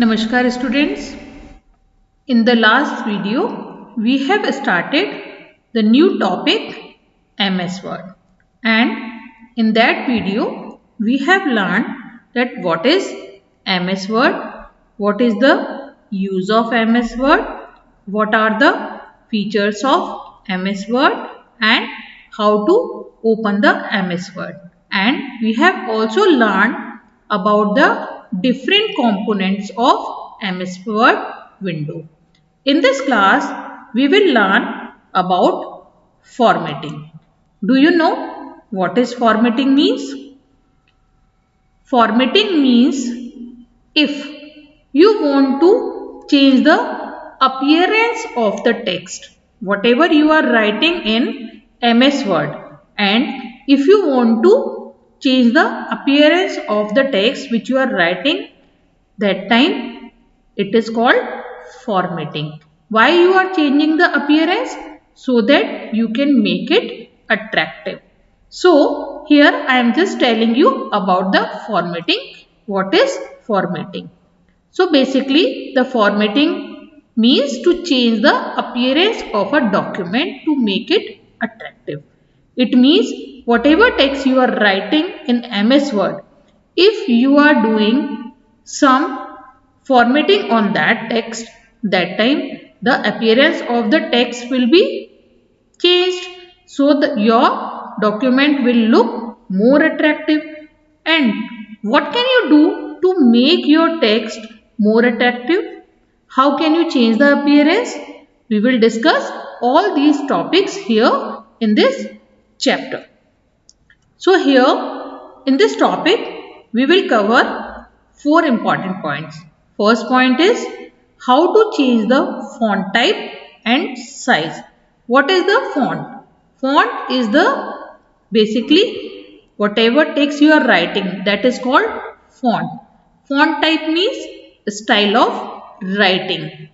Namaskar students. In the last video, we have started the new topic MS Word, and in that video, we have learned that what is MS Word, what is the use of MS Word, what are the features of MS Word, and how to open the MS Word. And we have also learned about the different components of MS Word window. In this class, we will learn about formatting. Do you know what is formatting means? Formatting means if you want to change the appearance of the text, whatever you are writing in MS Word, and if you want to change the appearance of the text which you are writing, that time it is called formatting. Why you are changing the appearance? So that you can make it attractive. So here I am just telling you about the formatting. What is formatting? So basically the formatting means to change the appearance of a document to make it attractive. It means whatever text you are writing in MS Word, if you are doing some formatting on that text, that time the appearance of the text will be changed, so that your document will look more attractive. And what can you do to make your text more attractive? How can you change the appearance? We will discuss all these topics here in this chapter. So here in this topic we will cover four important points. First point is how to change the font type and size. What is the font? Font is the basically whatever text you are writing, that is called font. Font type means style of writing.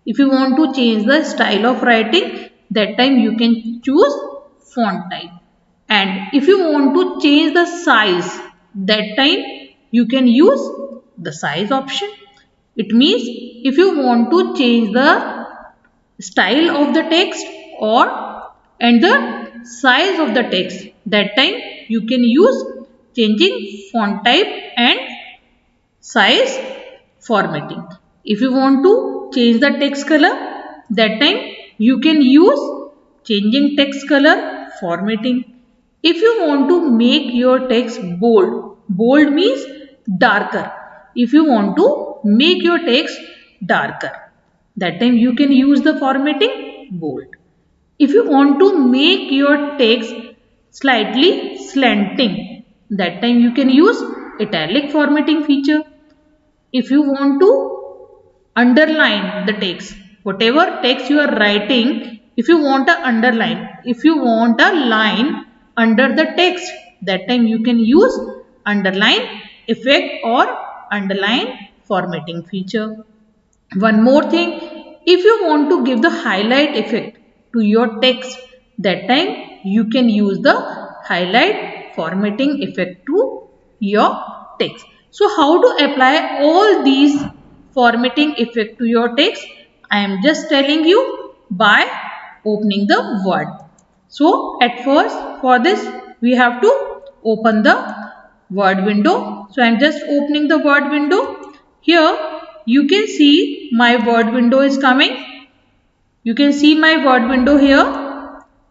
If you want to change the style of writing, that time you can choose font type. And if you want to change the size, that time you can use the size option. It means if you want to change the style of the text or and the size of the text, that time you can use changing font type and size formatting. If you want to change the text color, that time you can use changing text color formatting. If you want to make your text bold, bold means darker. If you want to make your text darker, that time you can use the formatting bold. If you want to make your text slightly slanting, that time you can use italic formatting feature. If you want to underline the text, whatever text you are writing, if you want to underline, if you want a line under the text, that time you can use underline effect or underline formatting feature. One more thing, if you want to give the highlight effect to your text, that time you can use the highlight formatting effect to your text. So how to apply all these formatting effect to your text? I am just telling you by opening the Word. So at first for this we have to open the Word window. So I am just opening the Word window. Here you can see my Word window is coming. You can see my Word window here.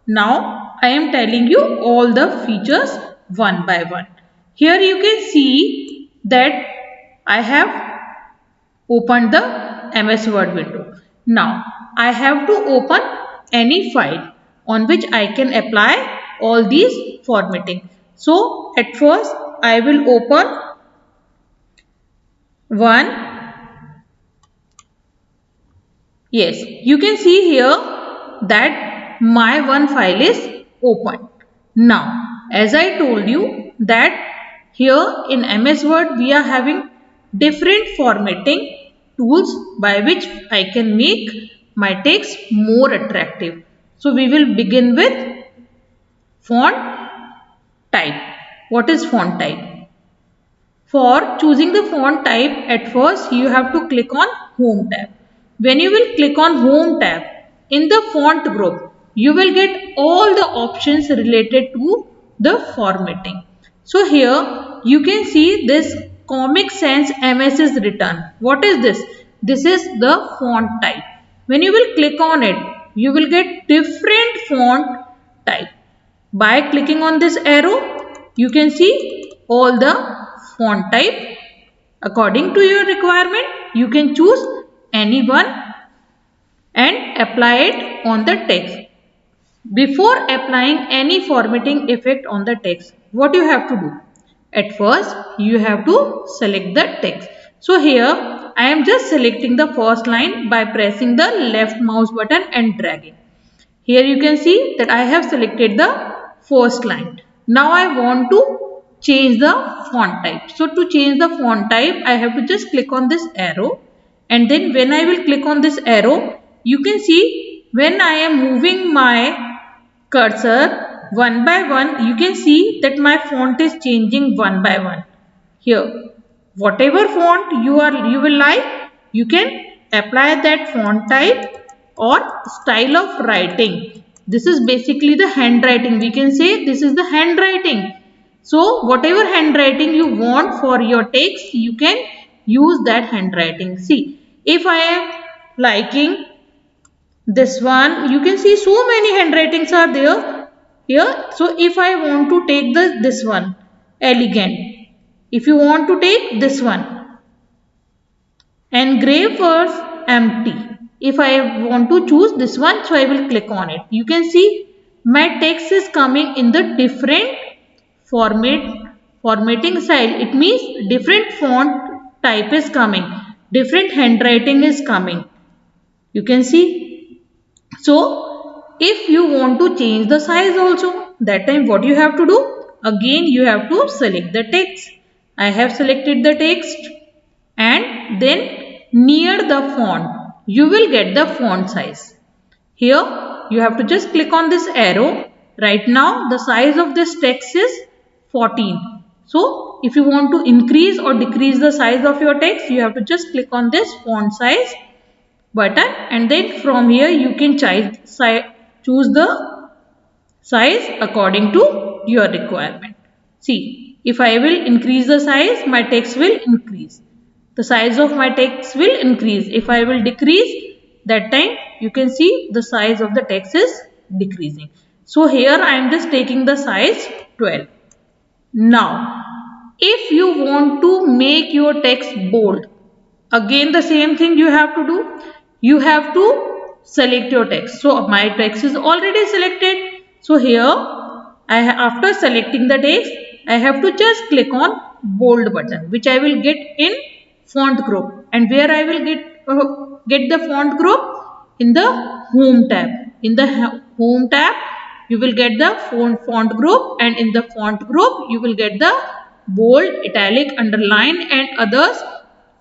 Now I am telling you all the features one by one. Here you can see that I have opened the MS Word window. Now I have to open any file on which I can apply all these formatting. So at first I will open one. Yes, you can see here that my one file is open. Now, as I told you that here in MS Word we are having different formatting tools by which I can make my text more attractive. So, we will begin with font type. What is font type? For choosing the font type, at first you have to click on Home tab. When you will click on Home tab, in the font group, you will get all the options related to the formatting. So here you can see this Comic Sans MS is written. What is this? This is the font type. When you will click on it, you will get different font type. By clicking on this arrow, you can see all the font type. According to your requirement, you can choose any one and apply it on the text. Before applying any formatting effect on the text, what you have to do? At first, you have to select the text. So here, I am just selecting the first line by pressing the left mouse button and dragging. Here you can see that I have selected the first line. Now I want to change the font type. So to change the font type, I have to just click on this arrow, and then when I will click on this arrow, you can see when I am moving my cursor one by one, you can see that my font is changing one by one. Here, whatever font you will like, you can apply that font type or style of writing. This is basically the handwriting. We can say this is the handwriting. So whatever handwriting you want for your text, you can use that handwriting. See, if I am liking this one, you can see so many handwritings are there here. So if I want to take this one, elegant. If you want to take this one, engrave words, empty. If I want to choose this one, so I will click on it. You can see my text is coming in the different formatting style. It means different font type is coming, different handwriting is coming. You can see. So if you want to change the size also, that time what you have to do? Again you have to select the text. I have selected the text, and then near the font you will get the font size. Here you have to just click on this arrow. Right now the size of this text is 14. So if you want to increase or decrease the size of your text, you have to just click on this font size button, and then from here you can choose the size according to your requirement. See, if I will increase the size, my text will increase. The size of my text will increase. If I will decrease, that time you can see the size of the text is decreasing. So here I am just taking the size 12. Now, if you want to make your text bold, again the same thing you have to do. You have to select your text. So my text is already selected. So here after selecting the text, I have to just click on bold button, which I will get in font group. And where I will get the font group? In the home tab. In the home tab, you will get the font group, and in the font group you will get the bold, italic, underline and others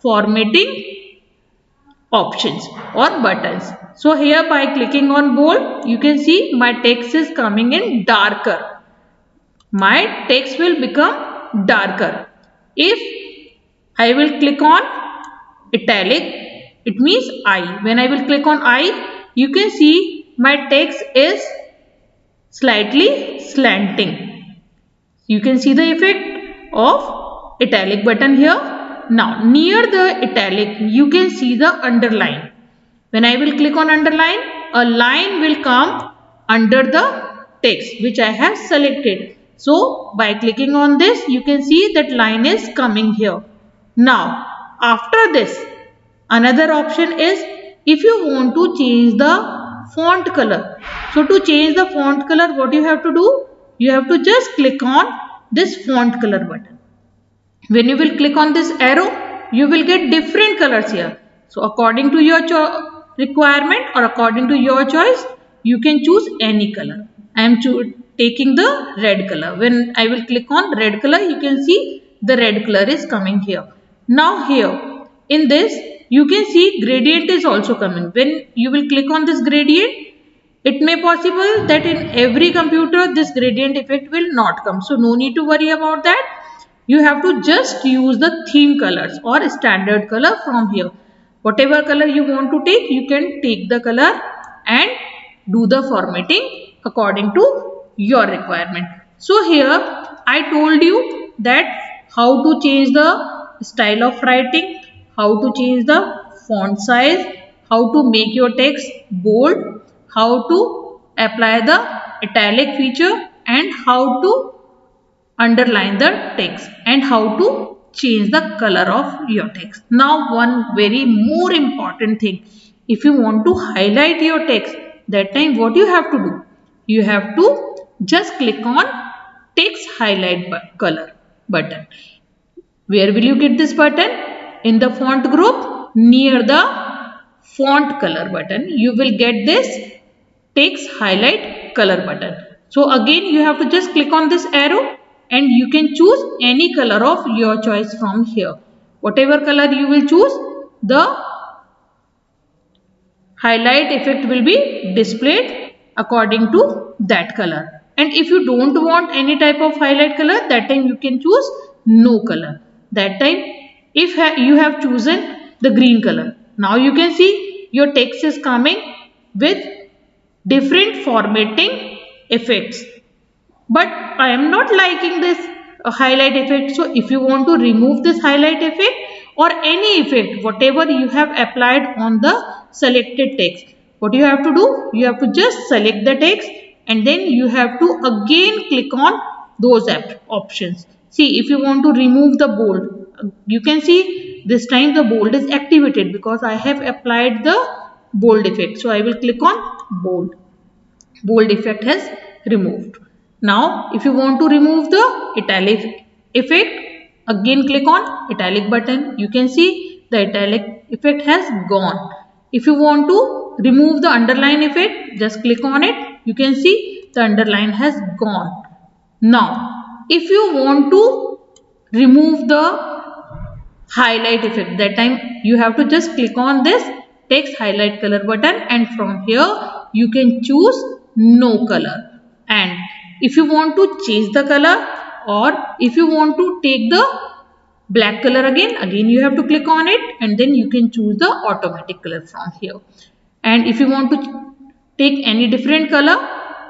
formatting options or buttons. So here by clicking on bold, you can see my text is coming in darker. My text will become darker. If I will click on italic, it means I. When I will click on I, you can see my text is slightly slanting. You can see the effect of italic button here. Now near the italic, you can see the underline. When I will click on underline, a line will come under the text which I have selected. So by clicking on this, you can see that line is coming here. Now after this, another option is if you want to change the font color. So to change the font color, what you have to do? You have to just click on this font color button. When you will click on this arrow, you will get different colors here. So according to your requirement or according to your choice, you can choose any color. I am taking the red color. When I will click on red color, you can see the red color is coming here. Now here, in this, you can see gradient is also coming. When you will click on this gradient, it may possible that in every computer this gradient effect will not come. So no need to worry about that. you have to just use the theme colors or standard color from here. Whatever color you want to take, you can take the color and do the formatting according to your requirement. So here I told you that how to change the style of writing, how to change the font size, how to make your text bold, how to apply the italic feature, and how to underline the text, and how to change the color of your text. Now one very more important thing, if you want to highlight your text, that time what you have to do? You have to just click on text highlight color button. Where will you get this button? In the font group, near the font color button, you will get this text highlight color button. So again you have to just click on this arrow and you can choose any color of your choice from here. Whatever color you will choose, the highlight effect will be displayed according to that color. And if you don't want any type of highlight color, that time you can choose no color. That time if you have chosen the green color, now you can see your text is coming with different formatting effects. But I am not liking this highlight effect. So if you want to remove this highlight effect or any effect, whatever you have applied on the selected text, what you have to do? You have to just select the text and then you have to again click on those options. See, if you want to remove the bold, you can see this time the bold is activated because I have applied the bold effect. So I will click on bold. Bold effect has removed. Now if you want to remove the italic effect, again click on italic button. You can see the italic effect has gone. If you want to remove the underline effect, just click on it. You can see the underline has gone. Now if you want to remove the highlight effect, that time you have to just click on this text highlight color button and from here you can choose no color. And if you want to change the color or if you want to take the black color again you have to click on it and then you can choose the automatic color from here. And if you want to take any different color,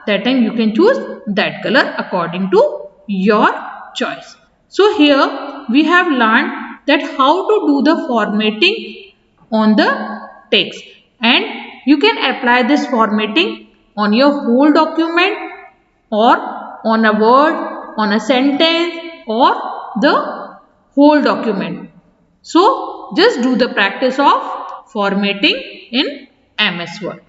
that time you can choose that color according to your choice. So here we have learned that how to do the formatting on the text, and you can apply this formatting on your whole document or on a word, on a sentence or the whole document. So just do the practice of formatting in MS Word.